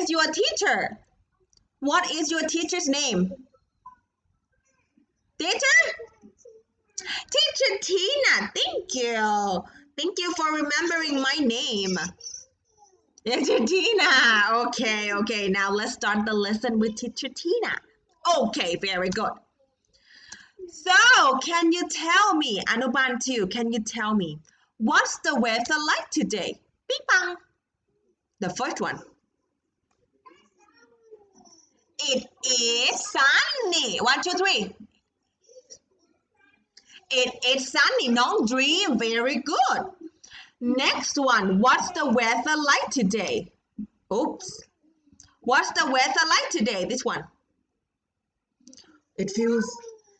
is your teacher? What is your teacher's name? Teacher? Teacher Tina. Thank you. Thank you for remembering my name. Teacher Tina. Okay. Now let's start the lesson with Teacher Tina. Okay, very good. So, can you tell me, Anuban 2, can you tell me, what's the weather like today? Bing bang. The first one. It is sunny. 1, 2, 3. It is sunny.น้อง dream. Very good. Next one. What's the weather like today? Oops. What's the weather like today? This one. It feels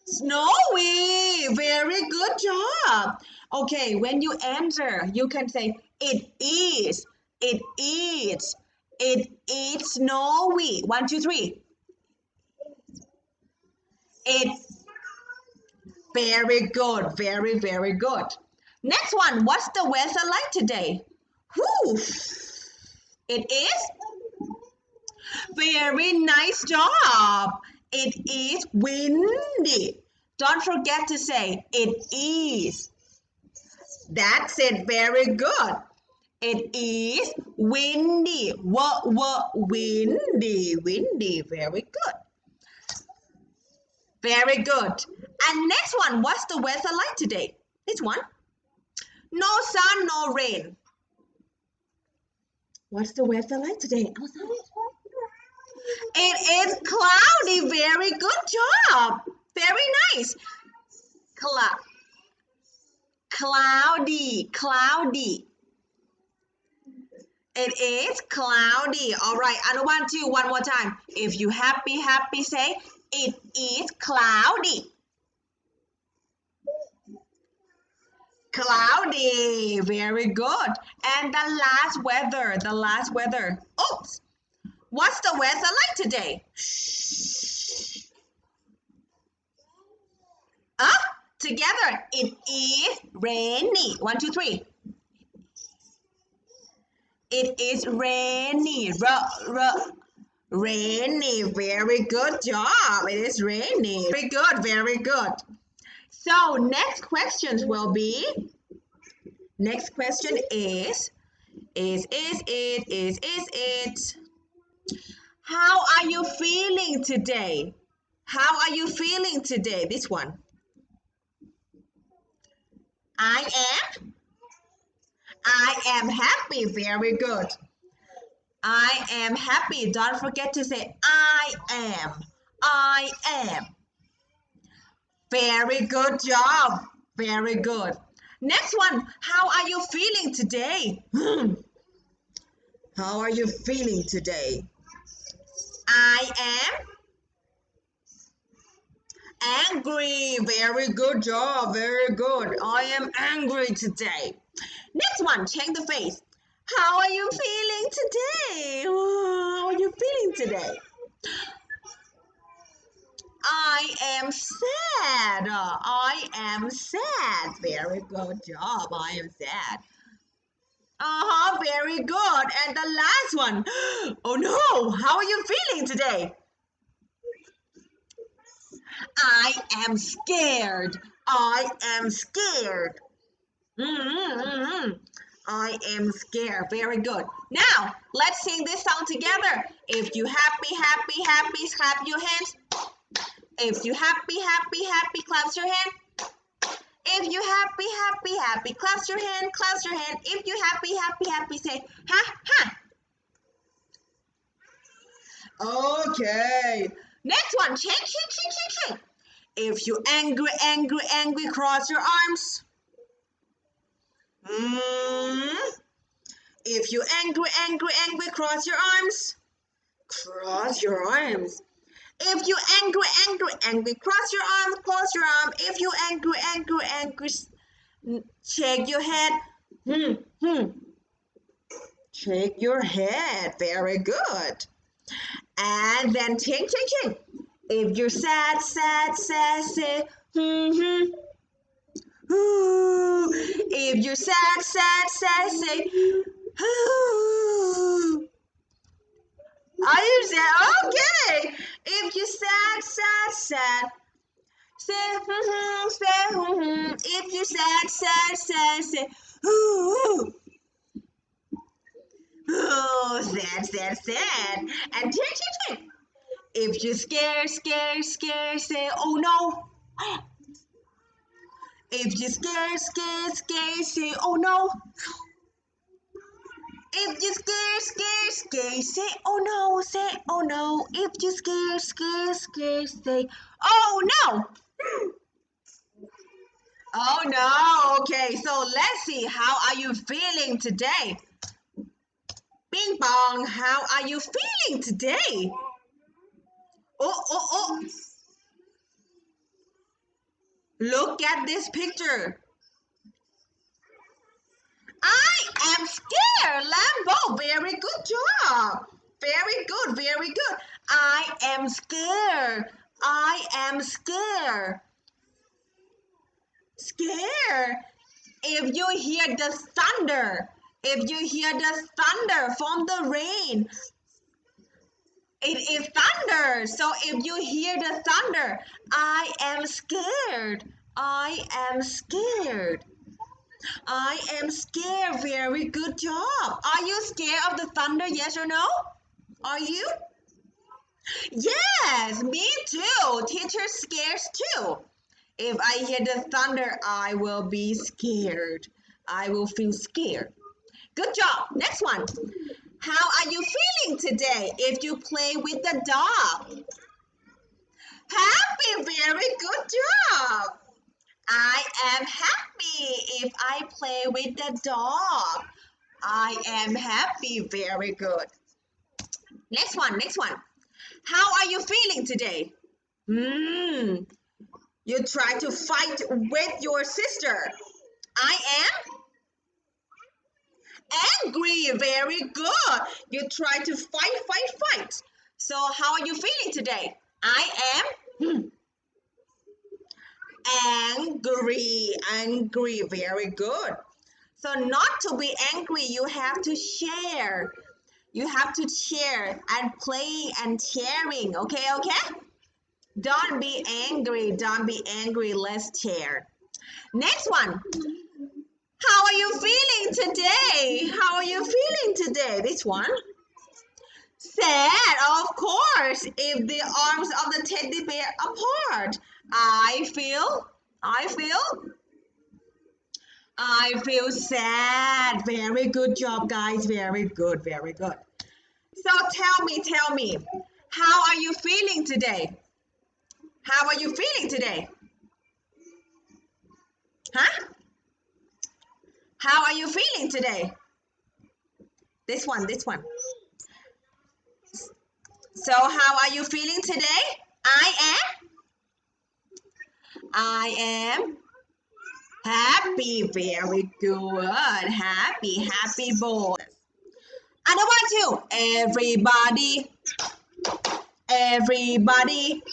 snowy. Very good job. Okay, when you answer, you can say it is. It is. It is snowy. 1, 2, 3. It. Very good. Very, very good. Next one. What's the weather like today? Whew. It is. Very nice job. It is windy. Don't forget to say it is. That's it. Very good. It is windy. Windy. Windy. Very good. Very good. And next one, what's the weather like today? This one. No sun, no rain. What's the weather like today? It is cloudy. Very good job. Very nice. Cloudy. It is cloudy. All right, Anuban 2, one more time. If you happy, say, it is cloudy. Cloudy. Very good. And the last weather. Oops. What's the weather like today? Together. It is rainy. 1, 2, 3. It is rainy. Rainy. Very good job. It is rainy. Very good. Very good. So next question is it. How are you feeling today? How are you feeling today? This one. I am happy. Very good. I am happy. Don't forget to say I am. Very good job. Very good. Next one. How are you feeling today? How are you feeling today? I am angry. Very good job. Very good. I am angry today. Next one. Change the face. How are you feeling today? How are you feeling today? I am sad. I am sad. Very good job. I am sad. Very good. And the last one. Oh no, how are you feeling today? I am scared. I am scared. I am scared. Very good. Now, let's sing this song together. If you happy, clap your hands. If you happy, clap your hand. If you happy, clap your hand. If you happy, say ha. Okay. Next one, change. If you angry, cross your arms. If you angry, cross your arms. Cross your arms. If you angry, cross your arm. If you angry, shake your head. Shake your head. Very good. And then change. If you're sad, say If you're sad, say Are you sad? Okay. If you sad, say say. If you sad, say ooh, sad. And check. If you scared, say oh no. If you scared, say oh no. If you scared, say oh no. If you scared, say oh no. Oh no. Okay, so let's see. How are you feeling today? Bing bong, how are you feeling today? Oh. Look at this picture. I am scared, Lambo. Very good job. Very good. I am scared. I am scared. Scared. If you hear the thunder, from the rain, it is thunder. So if you hear the thunder, I am scared. I am scared. I am scared. Very good job. Are you scared of the thunder? Yes or no? Are you? Yes, me too. Teacher scares too. If I hear the thunder, I will be scared. I will feel scared. Good job. Next one. How are you feeling today if you play with the dog? Happy. Very good job. I am happy if I play with the dog. I am happy. Very good. Next one. How are you feeling today? You try to fight with your sister. I am angry. Very good. You try to fight. So how are you feeling today? I am angry. Very good. So not to be angry, you have to share. You have to share and play and sharing. Okay. Don't be angry. Let's share. Next one. How are you feeling today? This one. Sad, of course. If the arms of the teddy bear apart, I feel I feel sad. Very good job, guys. Very good. So tell me, how are you feeling today? How are you feeling today? Huh? How are you feeling today? This one. So how are you feeling today? I am happy. Very good. Happy boy. And I want to. Everybody.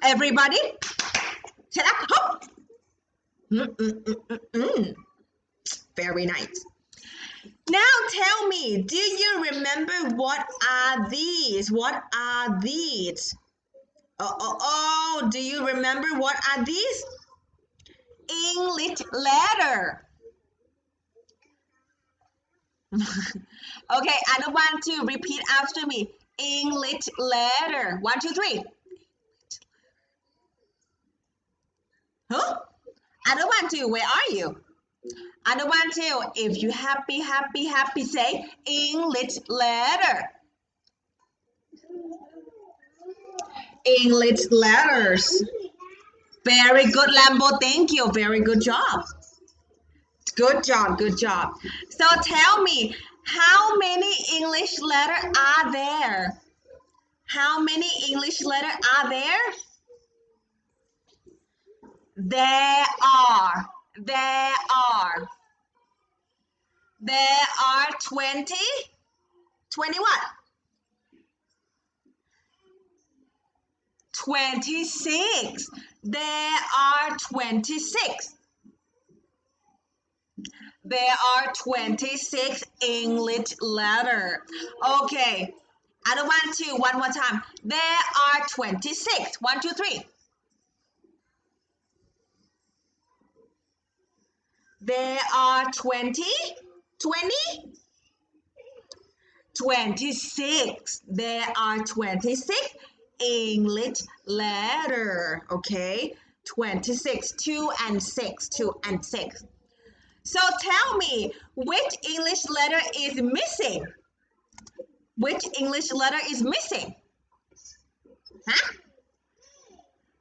Everybody. Shut up. Hop. Very nice. Now tell me, do you remember what are these? Do you remember what are these? English letter. Okay, I don't want to repeat after me. English letter. 1, 2, 3. Huh? I don't want to. Where are you? I don't want to. If you happy, say English letter. English letters. Very good, Lambo. Thank you. Very good job. Good job. So tell me, how many English letters are there? How many English letters are there? There are. There are 20. 20 what? 26. There are 26. There are 26 English letters. Okay. Other one, two. One more time. There are 26. 1, 2, 3. There are 20. 20. 26. There are 26 English letters. Okay. 26. 2 and 6. 2 and 6. So tell me, which English letter is missing? Which English letter is missing? Huh?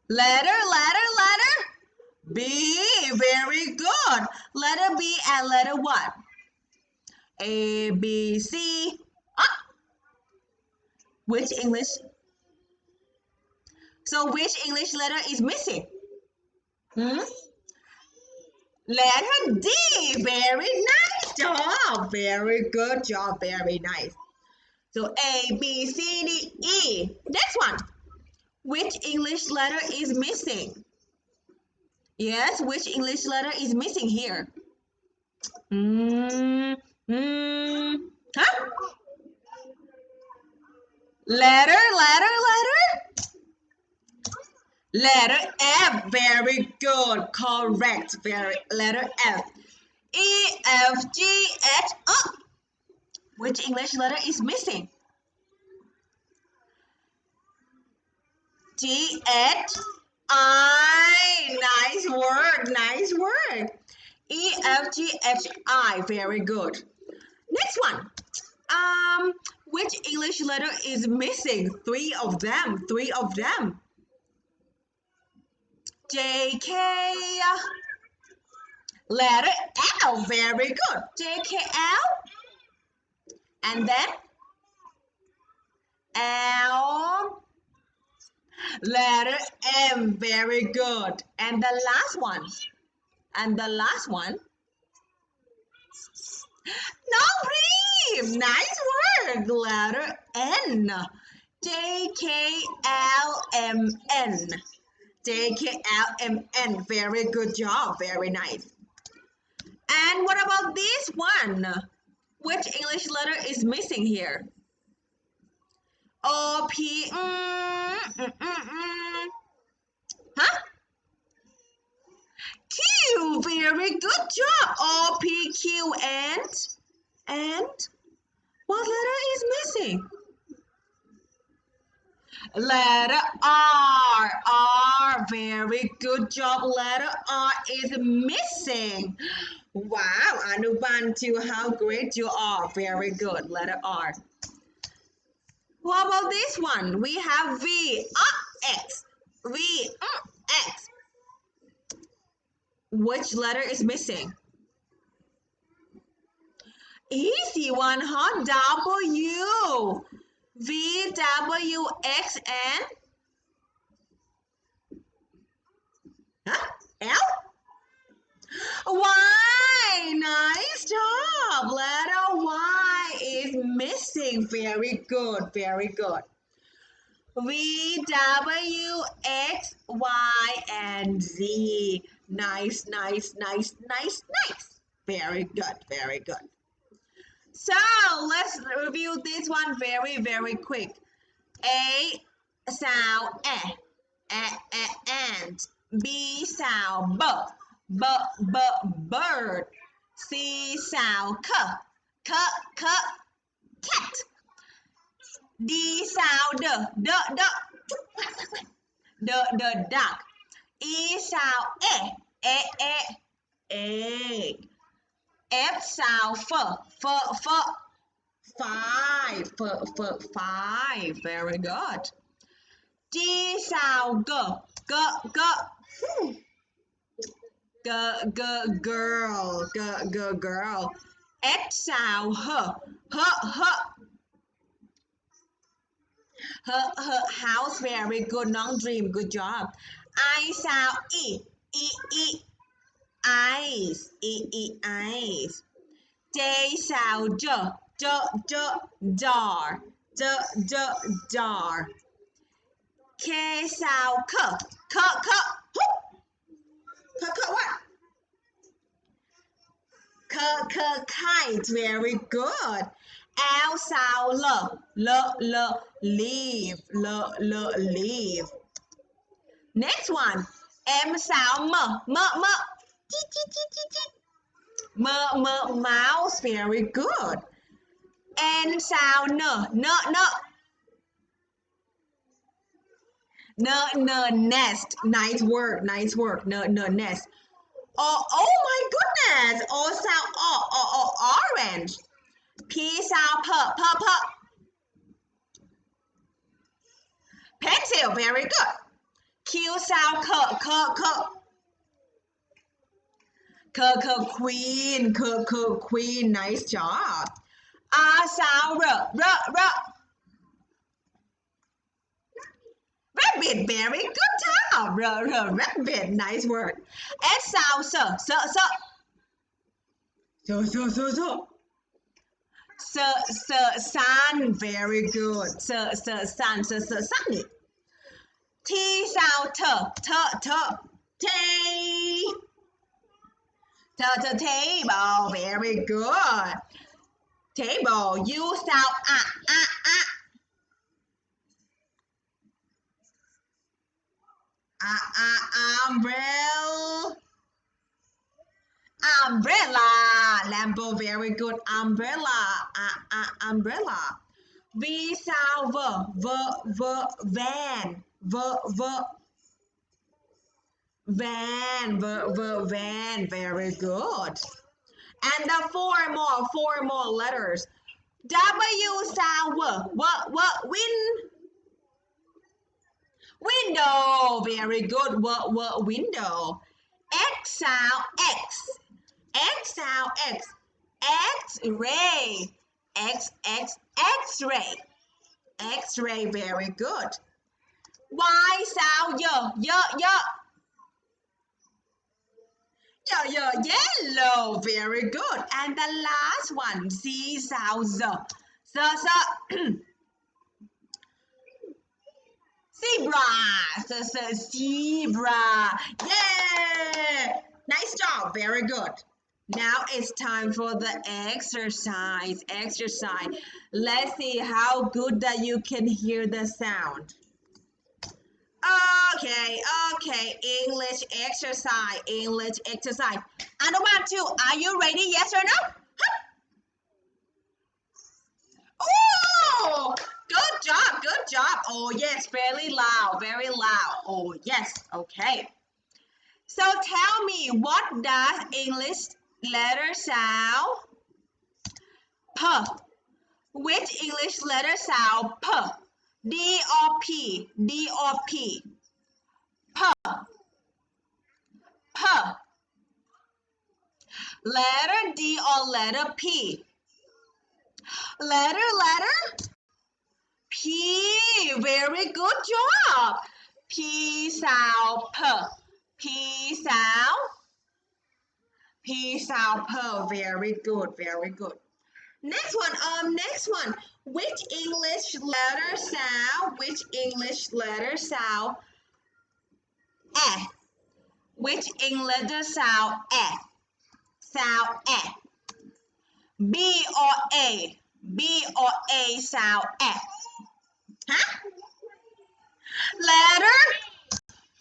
Letter. B. Very good. Letter B and letter what? A, B, C. Ah, which English? So which English letter is missing? Hmm? Letter D. Very nice job. Very good job. Very nice. So A, B, C, D, E. Next one. Which English letter is missing? Yes, which English letter is missing here? Hmm. Huh? Letter. Letter F. Very good. Correct. Very letter F. E, F, G, H. Oh. Which English letter is missing? G, H, I. Nice work. Nice work. E, F, G, H, I. Very good. Next one. Which English letter is missing? Three of them. J, K. Letter L. Very good. J, K, L. And then L. Letter M. Very good. And the last one. No, breathe. Nice work. Letter N. J, K, L, M, N. J, K, L, M, N. Very good job. Very nice. And what about this one? Which English letter is missing here? O, P, Huh? Q. Very good job. O, P, Q, and what letter is missing? Letter R. R. Very good job. Letter R is missing. Wow, Anubantu, how great you are. Very good. Letter R. What about this one? We have V, X. V, X. Which letter is missing? Easy one, huh? W. V, W, X, and huh? L? Y. Nice job. Letter Y is missing. Very good. Very good. V, W, X, Y, and Z. Nice. Very good. Very good. So let's review this one very quick. A sound and. B sound bird. C sound cat. D sound the duck. E sound egg. F sound five. Very good. G sound girl. H sound her house. Very good.น้อง dream. Good job. I sound eyes. J sound jar. K sound Kite. Very good. L sound leave, leave. Next one. M sound m. Mouse. Very good. N sound nest. Nice work, nest. Oh my goodness. O sound orange. P sound p. Pencil. Very good. Q sound queen, queen. Nice job. R sound r. Rabbit. Very good job. Rabbit. Nice word. S sound sun. Very good. Sun. Sunny. T sound table. Very good. Table. U sound umbrella. Umbrella. Lambo. Very good. Umbrella. Umbrella. V sound van. Van. Very good. And the four more letters. W sound window. Very good. Window. X sound X sound X-ray. X-ray. X-ray. Very good. Y sound yellow. Very good. And the last one, Z sound zebra. Zebra. Yeah. Nice job. Very good. Now it's time for the exercise. Let's see how good that you can hear the sound. Okay. English exercise. And one, two. Are you ready? Yes or no? Oh, good job. Oh, yes, very loud. Oh, yes. Okay. So tell me, what does English letter sound P? Which English letter sound P? D or P? P. Letter D or letter P? Letter P. Very good job. P sound P. P sound P. Very good. Next one. Which English letter sound E? Which English letter sound E? B or A? B or A sound E? Huh? Letter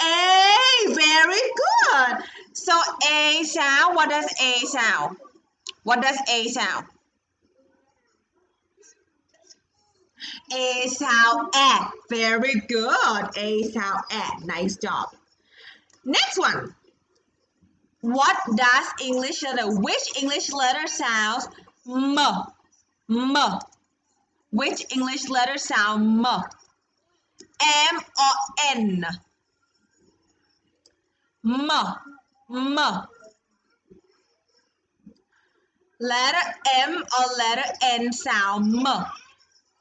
A. Very good. So A sound, what does A sound? A sound E. Very good. A sound E. Nice job. Next one. Which English letter sounds M? Which English letter sound M? M or N? M. Letter M or letter N sound M?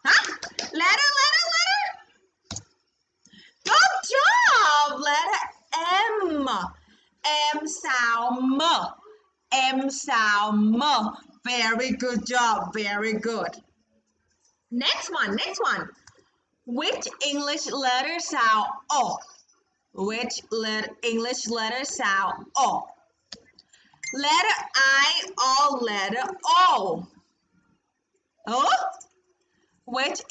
Huh? Letter. Good job. Letter M. M sound M. Very good job. Very good. Next one. Which English letter sound O? Which English letter sound O? Letter I or letter O? Oh? Which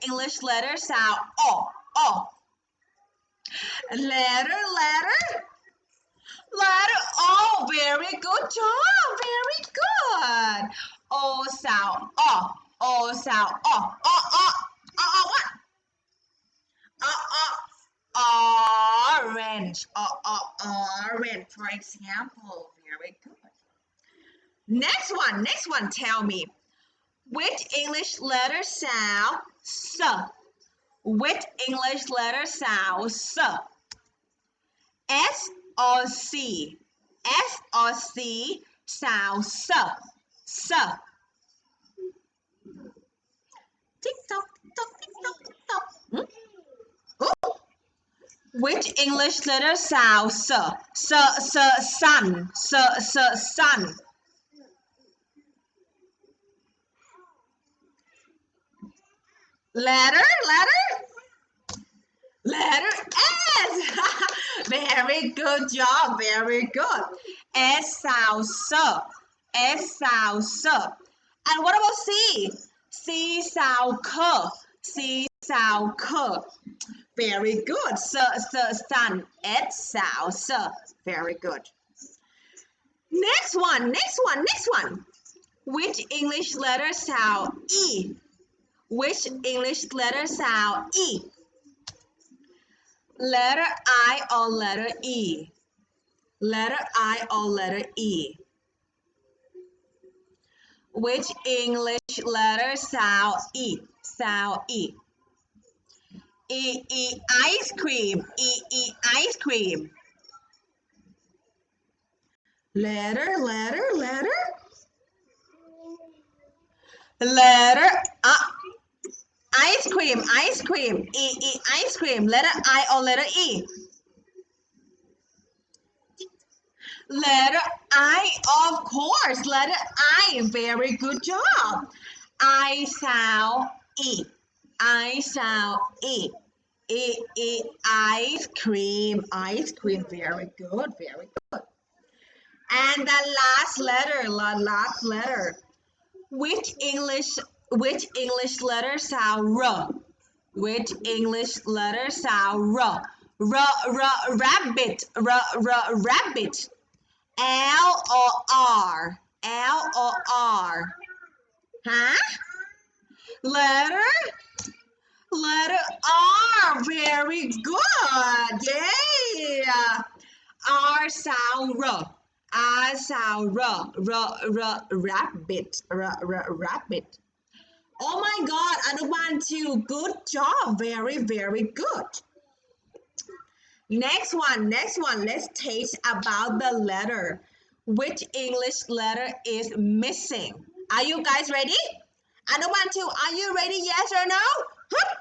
English letter sound O? O. Letter. Letter O. Very good job. Very good. O sound O. O sound O. What? Orange. Orange. For example. Very good. Next one. Tell me. Which English letter sound S? Which English letter sound S? S or C? S or C sound S. S. Tick tock, tick tock, tick tock, tick tock. Oh. Which English letter sound S? Sun. Sun. Letter. Letter S. Very good job. Very good. S sound S. S sound S. And what about C? C sound K. C sound K. Very good. Sun. S sound S. Very good. Next one. Which English letter sound E? Which English letter sound E? Letter I or letter E? Letter I or letter E? Which English letter sound E? Sound E. Ice cream. Ice cream. Letter. Ice cream. Ice cream. Letter I or letter E? Letter I, of course. Letter I. Very good job. I sound E. I sound E. Ice cream. Very good. And the last letter. Which English letter sound R? Which English letter sound R? Rabbit. Rabbit. L or R? Huh? Letter R. Very good. Yeah. R sound R. R sound R. Rabbit. Rabbit. Oh my God, Anuban too. Good job. Very good. Next one. Let's taste about the letter. Which English letter is missing? Are you guys ready? Anuban too, are you ready? Yes or no? Huh?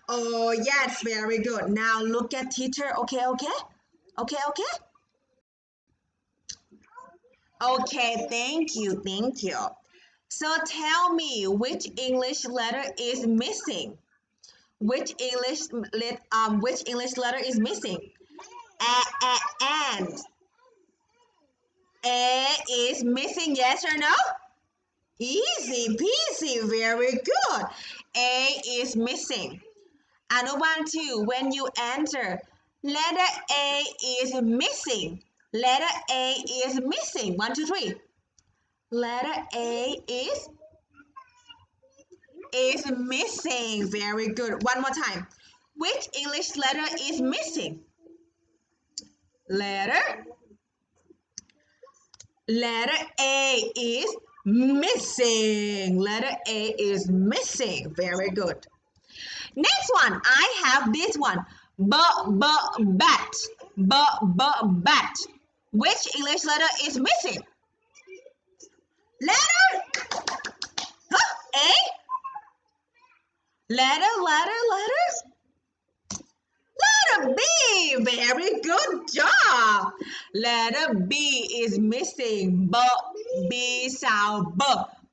Oh, yes, very good. Now look at teacher. Okay. Okay, thank you. So tell me which English letter is missing? Which English letter is missing? And A is missing, yes or no? Easy peasy, very good. A is missing. And one, two, when you answer, letter A is missing. Letter A is missing. 1, 2, 3. Letter A is missing. Very good. One more time. Which English letter is missing? Letter A is missing. Letter A is missing. Very good. Next one, I have this one. Bat. Bat. Which English letter is missing? Letter? Huh? A? Letter? Letter B. Very good job. Letter B is missing. B sound B.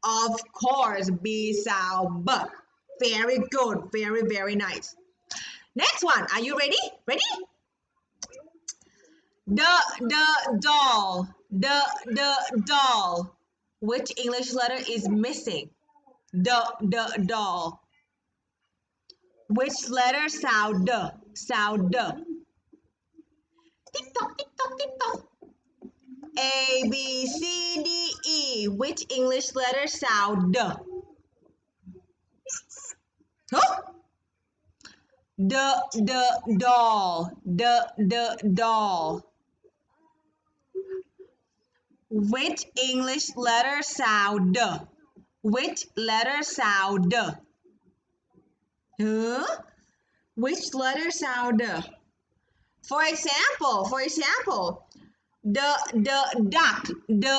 Of course, B sound B. Very good. Very nice. Next one. Are you ready? Doll. Doll. Which English letter is missing? Doll. Which letter sound the? Sound the. Tick tock, tick tock, tick tock. A, B, C, D, E. Which English letter sound the? Huh? Doll. Doll. Which English letter sound the? Which letter sound the? Huh? Which letter sound the? For example, the duck, the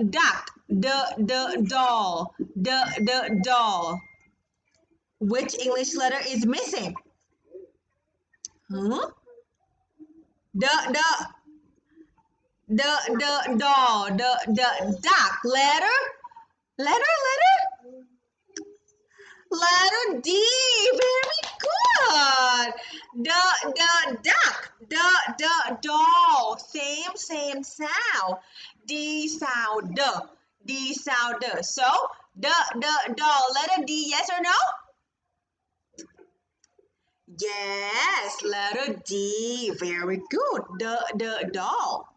duck, the doll, the doll. Which English letter is missing? Huh? The doll, the duck. Letter D. Very good. The duck, the doll. Same sound. D sound D sound So the doll. Letter D. Yes or no? Yes. Letter D. Very good. The doll.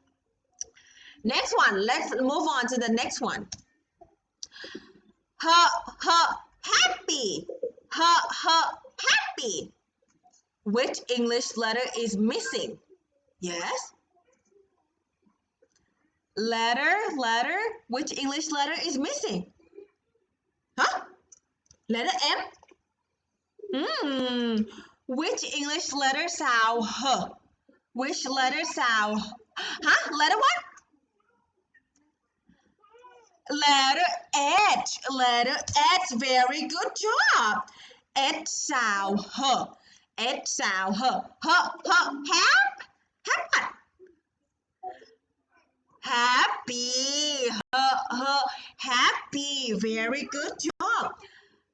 Next one. Let's move on to the next one. Happy. Happy. Which English letter is missing? Yes. Letter. Which English letter is missing? Huh? Letter M? Which English letter sound H? Which letter sound Huh? Letter what? Letter H. Letter H. Very good job. H sound H. H sound H. What? Happy. Happy. Very good job.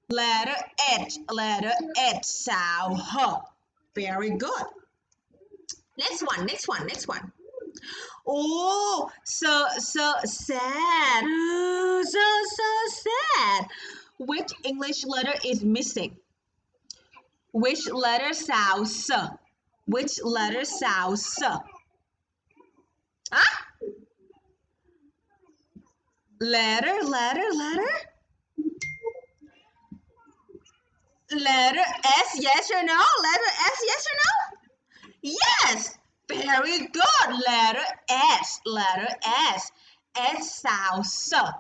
Letter H. Letter H sound H. Very good. Next one. Oh, so sad. So sad. Which English letter is missing? Which letter sounds S? Which letter sounds S? Huh? Letter. Letter S, yes or no? Letter S, yes or no? Yes. Very good. Letter S. Letter S. S sounds S.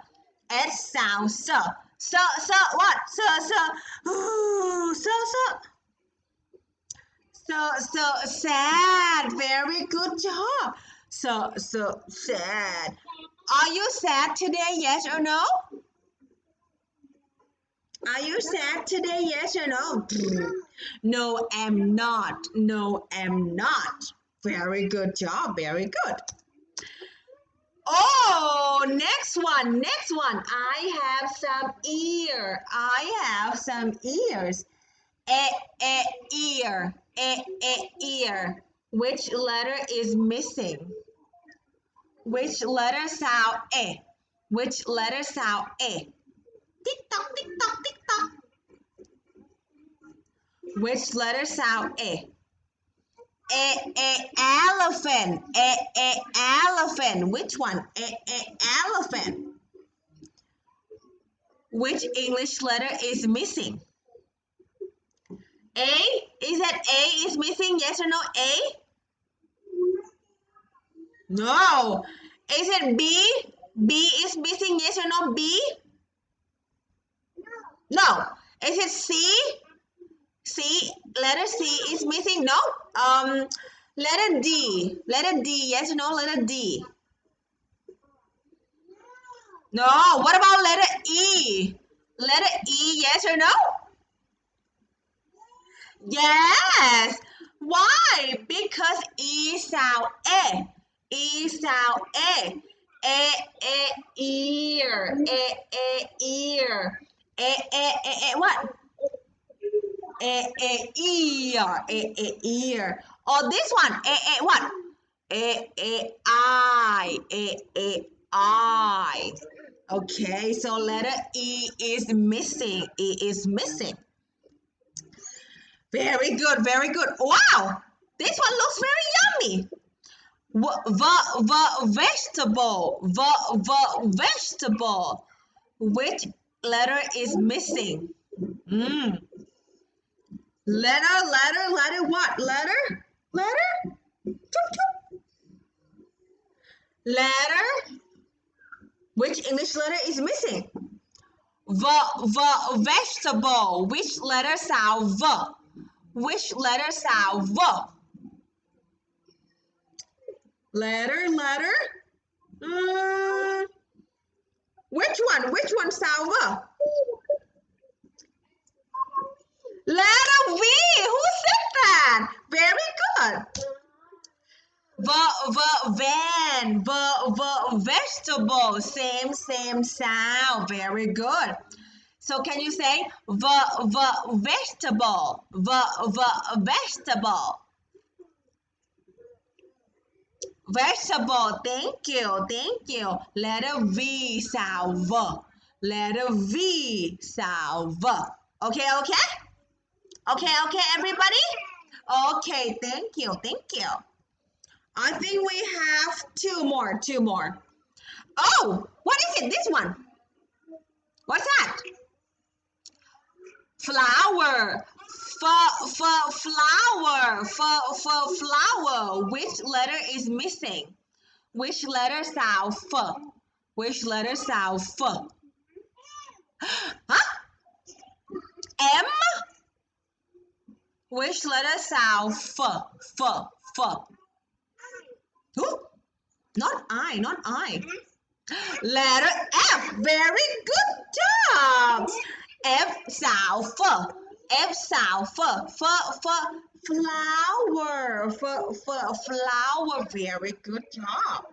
S sounds S. What? So sad. Very good job. So sad. Are you sad today? Yes or no? Are you sad today? Yes or no? No, I'm not. No, I'm not. Very good job. Very good. Oh, next one. I have some ear. I have some ears. Ear. Ear. Which letter is missing? Which letter sound E? Which letter sound E? Tick tock, tick tock, tick tock. Which letter sound E? Elephant. Elephant. Which one? Elephant. Which English letter is missing? A? Is that A is missing? Yes or no? A? No. Is it B? B is missing? Yes or no? B? No. Is it C? C? Letter C is missing? No. Letter D. Letter D. Yes or no? Letter D. No. What about letter E? Letter E. Yes or no? Yes. Why? Because E sound E. E sound E. Ear. Ear. What? Ear. Ear. Or this one. What? I. Okay, so letter E is missing. E is missing. Very good, very good. Wow, this one looks very yummy. Vegetable. Vegetable. Which letter is missing? Mm. Letter what? Letter? Choop, choop. Letter? Which English letter is missing? Vegetable. Which letter sound V? Which letter sound V? Letter? Mm, which one? Which one sound V? Letter V. Who said that? Very good. Van. Vegetable. Same sound. Very good. So can you say vegetable? Vegetable. Vegetable. Thank you. Letter V sound V. Letter V sound V. Okay, everybody. Okay, thank you. I think we have two more. Oh, what is it? This one. What's that? Flower. Flower. Flower. Which letter is missing? Which letter sound f? Which letter sound f? Huh? M? Which letter sound f? F. Who? Not I. Letter F. Very good job. F sound f. F sound f. Flower. Flower. Very good job.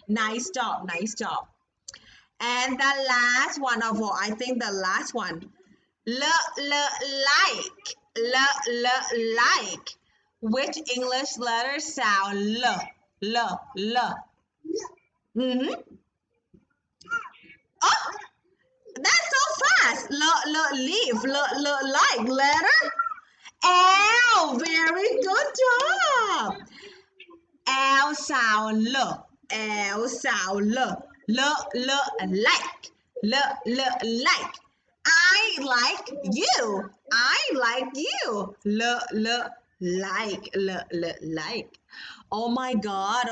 Nice job. And the last one of all, I think the last one. Like. Like. Which English letter sound L? Mm-hmm. Oh, that's so fast. Leave. Like. Letter L. Very good job. L sound L. L sound L. Like. Like. I like you. I like you. Like. Like. Oh my God.